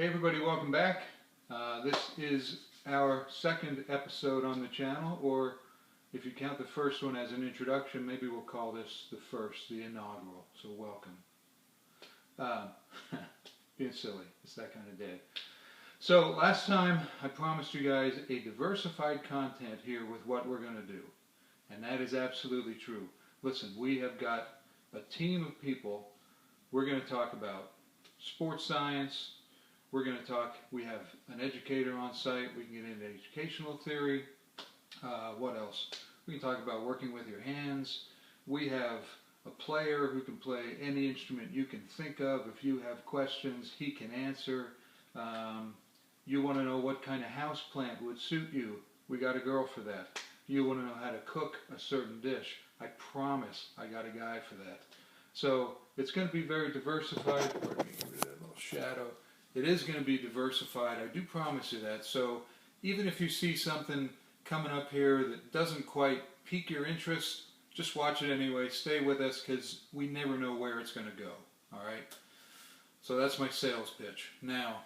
Hey everybody, welcome back. This is our second episode on the channel, or if you count the first one as an introduction, maybe we'll call this the first, the inaugural, so welcome. Being silly, it's that kind of day. So last time I promised you guys a diversified content here with what we're going to do, and that is absolutely true. Listen, we have got a team of people. We're going to talk about sports science. We're going to talk, we have an educator on site, we can get into educational theory. What else? We can talk about working with your hands. We have a player who can play any instrument you can think of. If you have questions, he can answer. You want to know what kind of house plant would suit you? We got a girl for that. You want to know how to cook a certain dish? I promise I got a guy for that. So it's going to be very diversified. Pardon me, give it a little shadow. It is going to be diversified, I do promise you that. So even if you see something coming up here that doesn't quite pique your interest, just watch it anyway, stay with us, because we never know where it's going to go, alright? So that's my sales pitch. Now,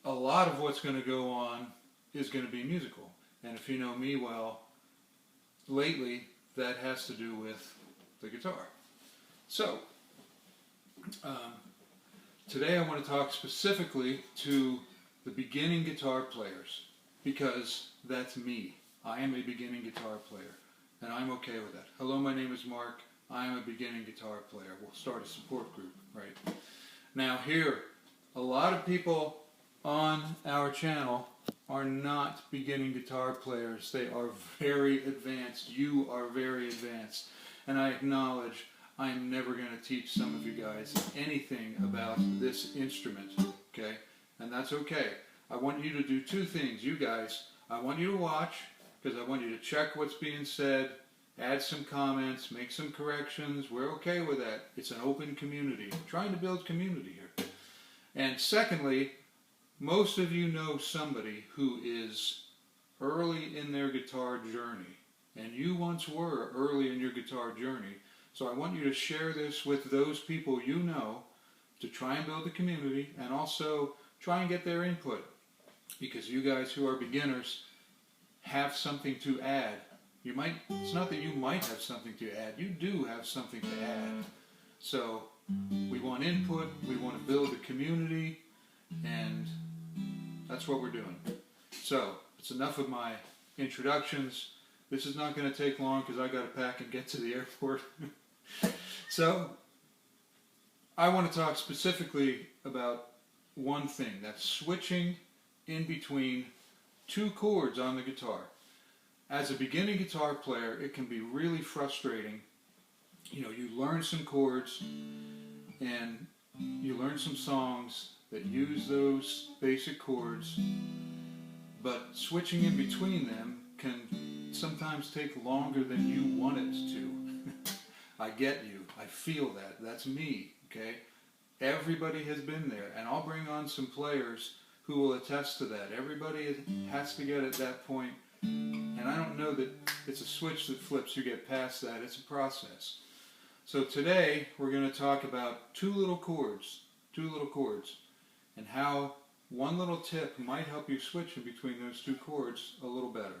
a lot of what's going to go on is going to be musical, and if you know me well, lately that has to do with the guitar. So, today I want to talk specifically to the beginning guitar players, because that's me. I am a beginning guitar player, and I'm okay with that. Hello, my name is Mark. I am a beginning guitar player. We'll start a support group, right? Now here, a lot of people on our channel are not beginning guitar players. They are very advanced. You are very advanced. And I acknowledge I'm never going to teach some of you guys anything about this instrument, okay? And that's okay. I want you to do two things, you guys. I want you to watch, because I want you to check what's being said, add some comments, make some corrections. We're okay with that. It's an open community. I'm trying to build community here. And secondly, most of you know somebody who is early in their guitar journey, and you once were early in your guitar journey. So I want you to share this with those people you know to try and build a community, and also try and get their input, because you guys who are beginners have something to add. You might, it's not that you might have something to add, you do have something to add. So we want input, we want to build a community, and that's what we're doing. So it's enough of my introductions. This is not going to take long because I got to pack and get to the airport. So I want to talk specifically about one thing, that's switching in between two chords on the guitar. As a beginning guitar player, it can be really frustrating. You know, you learn some chords and you learn some songs that use those basic chords, but switching in between them can sometimes take longer than you want it to. I get you. I feel that. That's me, okay? Everybody has been there, and I'll bring on some players who will attest to that. Everybody has to get at that point, and I don't know that it's a switch that flips, you get past that. It's a process. So today we're going to talk about two little chords, and how one little tip might help you switch in between those two chords a little better.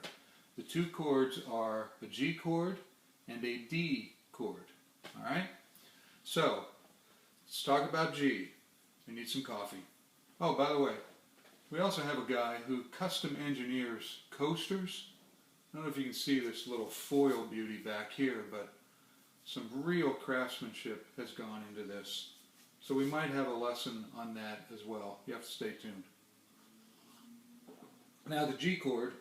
The two chords are a G chord and a D chord. Alright? So, let's talk about G. I need some coffee. Oh, by the way, we also have a guy who custom engineers coasters. I don't know if you can see this little foil beauty back here, but some real craftsmanship has gone into this. So we might have a lesson on that as well. You have to stay tuned. Now the G chord,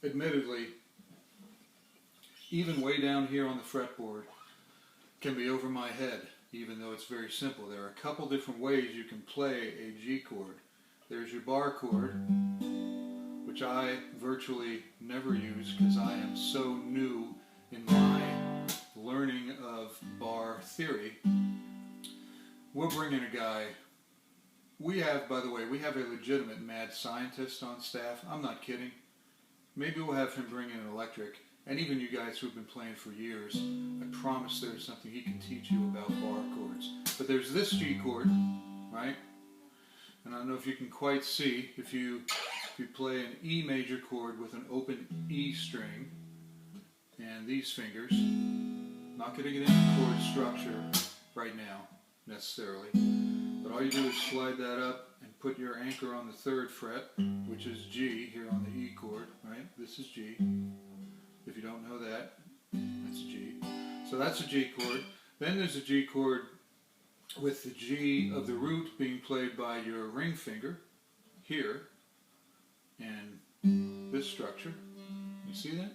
admittedly, even way down here on the fretboard, can be over my head, even though it's very simple. There are a couple different ways you can play a G chord. There's your bar chord, which I virtually never use because I am so new in my learning of bar theory. We're bringing a guy. We have, by the way, we have a legitimate mad scientist on staff. I'm not kidding. Maybe we'll have him bring in an electric. And even you guys who've been playing for years, I promise there's something he can teach you about bar chords. But there's this G chord, right? And and I don't know if you can quite see, if you play an E major chord with an open E string and these fingers, not going to get into chord structure right now necessarily, but all you do is slide that up and put your anchor on the 3rd fret, which is G here on the E chord, right? This is G. If you don't know that, that's G. So that's a G chord. Then there's a G chord with the G of the root being played by your ring finger here, and this structure. You see that?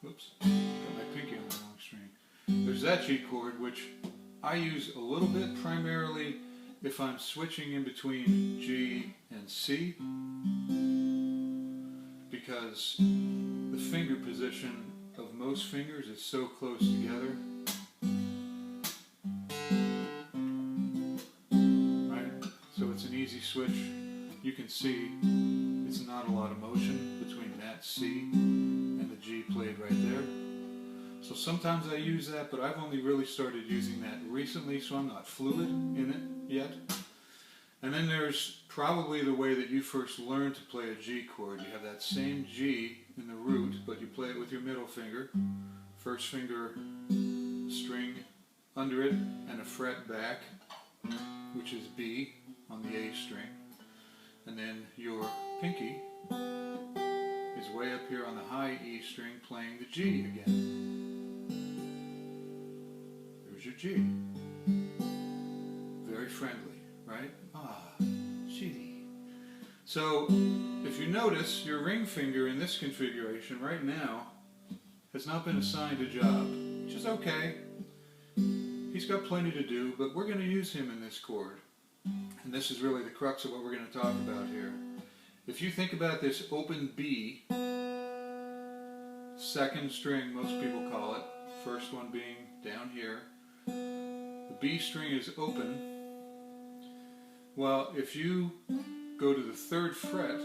Whoops, got my pinky on the wrong string. There's that G chord, which I use a little bit, primarily if I'm switching in between G and C, because the finger position of most fingers is so close together. Right? So it's an easy switch. You can see it's not a lot of motion between that C and the G played right there. So sometimes I use that, but I've only really started using that recently, so I'm not fluid in it yet. And then there's probably the way that you first learned to play a G chord. You have that same G in the root, but you play it with your middle finger. First finger string under it and a fret back, which is B on the A string. And then your pinky is way up here on the high E string playing the G again. There's your G. Very friendly, right? Ah, G. So, if you notice, your ring finger in this configuration right now has not been assigned a job, which is okay. He's got plenty to do, but we're going to use him in this chord. And this is really the crux of what we're going to talk about here. If you think about this open B, 2nd string most people call it, first one being down here, the B string is open. Well, if you go to the 3rd fret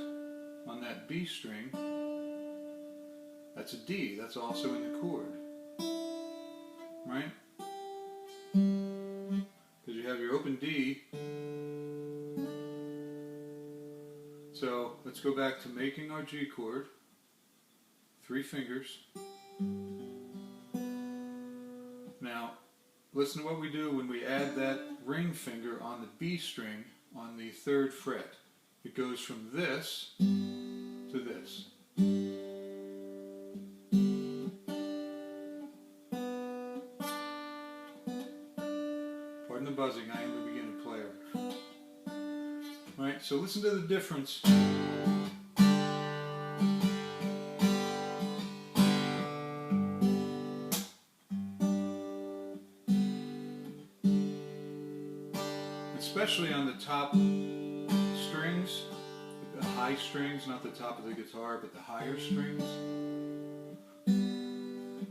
on that B string, that's a D, that's also in the chord, right? Because you have your open D. So let's go back to making our G chord, 3 fingers. Now, listen to what we do when we add that ring finger on the B string on the 3rd fret. It goes from this to this. Pardon the buzzing, I am a beginner player. Right, so listen to the difference. Especially on the top strings, the high strings, not the top of the guitar, but the higher strings.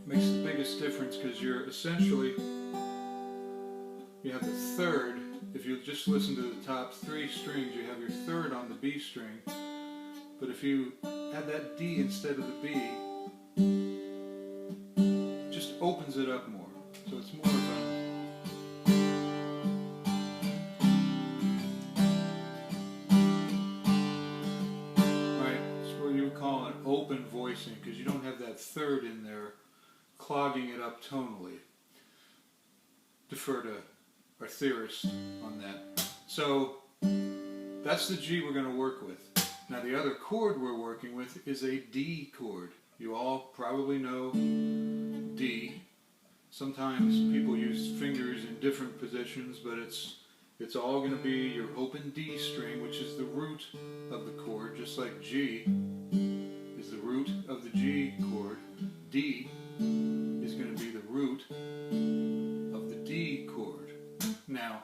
Makes the biggest difference because you're essentially, you have the 3rd. If you just listen to the top 3 strings, you have your 3rd on the B string. But if you add that D instead of the B, it just opens it up more. So it's more of a open voicing, because you don't have that 3rd in there clogging it up tonally. Defer to our theorist on that. So that's the G we're going to work with. Now the other chord we're working with is a D chord. You all probably know D. Sometimes people use fingers in different positions, but it's all going to be your open D string, which is the root of the chord, just like G is the root of the G chord. D is going to be the root of the D chord. Now,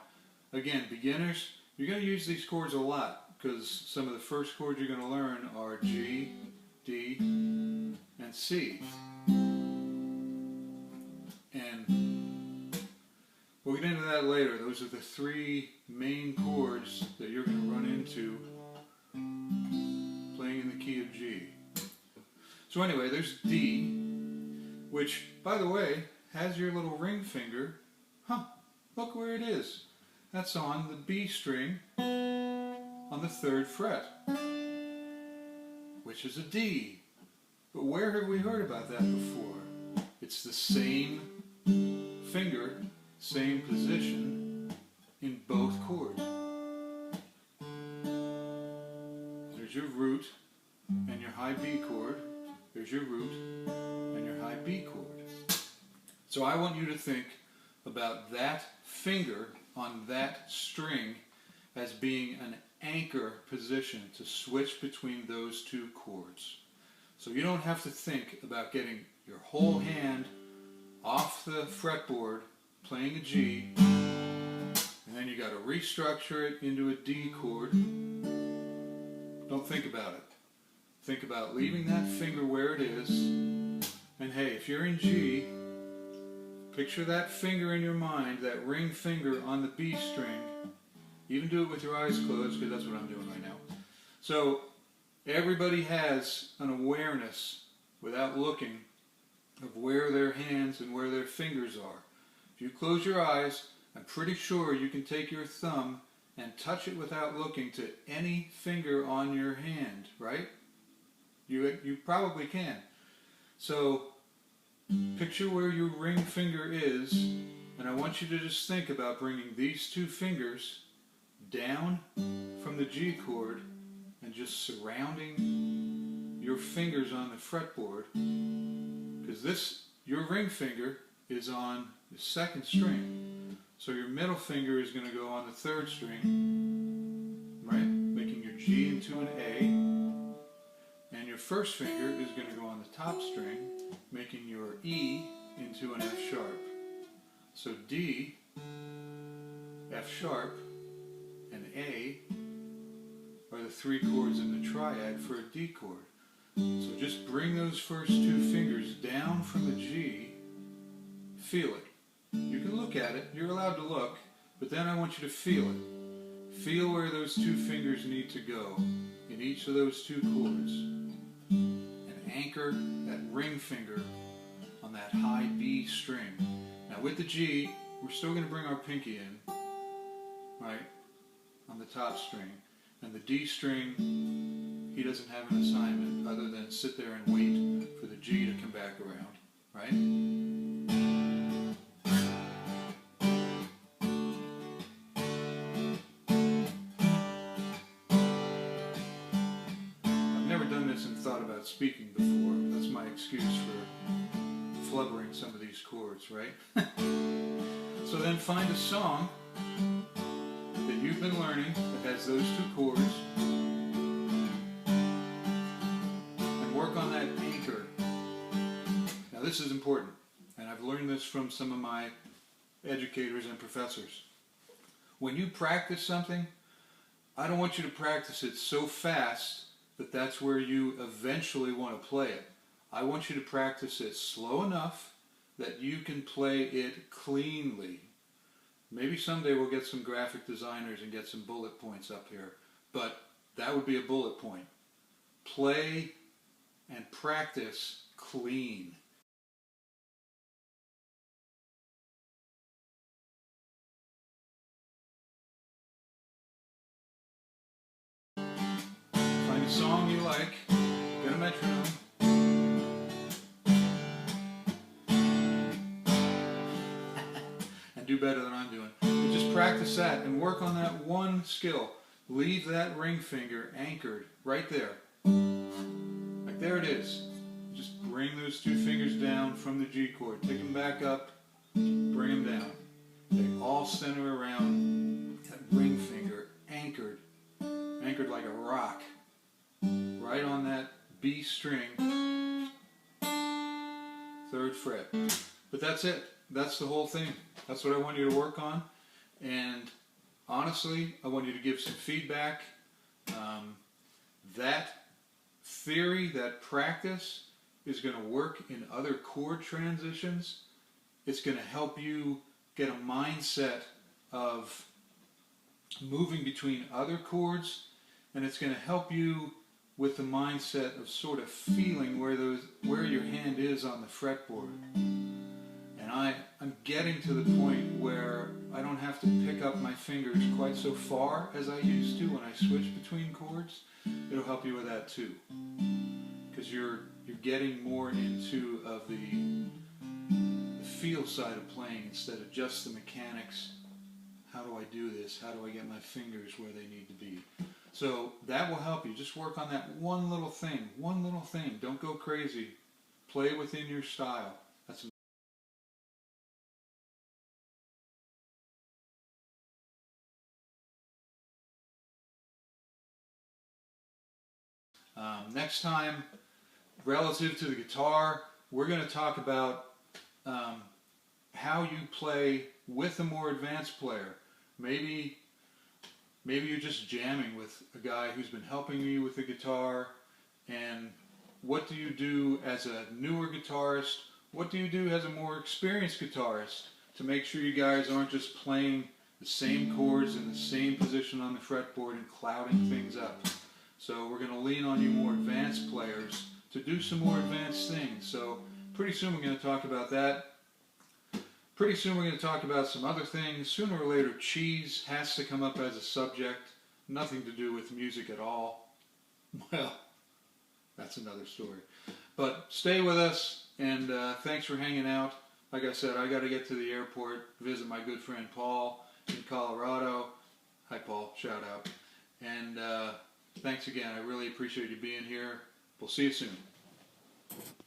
again, beginners, you're going to use these chords a lot because some of the first chords you're going to learn are G, D, and C. And we'll get into that later. Those are the 3 main chords that you're going to run into playing in the key of G. So anyway, there's D, which, by the way, has your little ring finger. Huh, look where it is. that's on the B string on the 3rd fret, which is a D. But where have we heard about that before? It's the same finger, same position in both chords. There's your root and your high B chord. There's your root and your high B chord. So I want you to think about that finger on that string as being an anchor position to switch between those two chords. So you don't have to think about getting your whole hand off the fretboard, playing a G, and then you got to restructure it into a D chord. Don't think about it. Think about leaving that finger where it is, and hey, if you're in G, picture that finger in your mind, that ring finger on the B string. Even do it with your eyes closed, because that's what I'm doing right now. So everybody has an awareness, without looking, of where their hands and where their fingers are. If you close your eyes, I'm pretty sure you can take your thumb and touch it without looking to any finger on your hand, right? You probably can. So picture where your ring finger is, and I want you to just think about bringing these two fingers down from the G chord and just surrounding your fingers on the fretboard, because your ring finger is on the 2nd string, so your middle finger is going to go on the 3rd string, right, making your G into an A, and your 1st finger is going to go on the top string, making your E into an F sharp. So D, F sharp, and A are the 3 chords in the triad for a D chord. So just bring those first 2 fingers down from the G, feel it. You can look at it, you're allowed to look, but then I want you to feel it. Feel where those 2 fingers need to go in each of those 2 chords. And anchor that ring finger on that high B string. Now with the G, we're still going to bring our pinky in, right, on the top string. And the D string, he doesn't have an assignment other than sit there and wait for the G to come back around, right? I've never done this and thought about speaking before. That's my excuse for flubbering some of these chords, right? So then find a song that you've been learning that has those 2 chords, and work on that anchor. Now this is important, and I've learned this from some of my educators and professors. When you practice something, I don't want you to practice it so fast that that's where you eventually want to play it. I want you to practice it slow enough that you can play it cleanly. Maybe someday we'll get some graphic designers and get some bullet points up here, but that would be a bullet point. Play and practice clean. Find a song you like, get a metronome, and do better than I'm doing. But just practice that and work on that one skill. Leave that ring finger anchored right there. Like there it is. Just bring those 2 fingers down from the G chord. Take them back up, bring them down. They all center around that ring finger, anchored like a rock, right on that B string, 3rd fret. But that's it. That's the whole thing. That's what I want you to work on. And honestly, I want you to give some feedback. That theory, that practice is going to work in other chord transitions. It's going to help you get a mindset of moving between other chords, and it's going to help you with the mindset of sort of feeling where your hand is on the fretboard. And I'm getting to the point where I don't have to pick up my fingers quite so far as I used to when I switch between chords. It'll help you with that too, because you're getting more into the feel side of playing instead of just the mechanics. How do I do this? How do I get my fingers where they need to be? So that will help you. Just work on that one little thing. One little thing. Don't go crazy. Play within your style. That's next time, relative to the guitar, we're going to talk about how you play with a more advanced player. Maybe you're just jamming with a guy who's been helping you with the guitar, and what do you do as a newer guitarist? What do you do as a more experienced guitarist to make sure you guys aren't just playing the same chords in the same position on the fretboard and clouding things up? So we're going to lean on you more advanced players to do some more advanced things. So pretty soon we're going to talk about that. Pretty soon we're going to talk about some other things. Sooner or later, cheese has to come up as a subject. Nothing to do with music at all. Well, that's another story. But stay with us, and thanks for hanging out. Like I said, I got to get to the airport, visit my good friend Paul in Colorado. Hi, Paul. Shout out. And thanks again. I really appreciate you being here. We'll see you soon.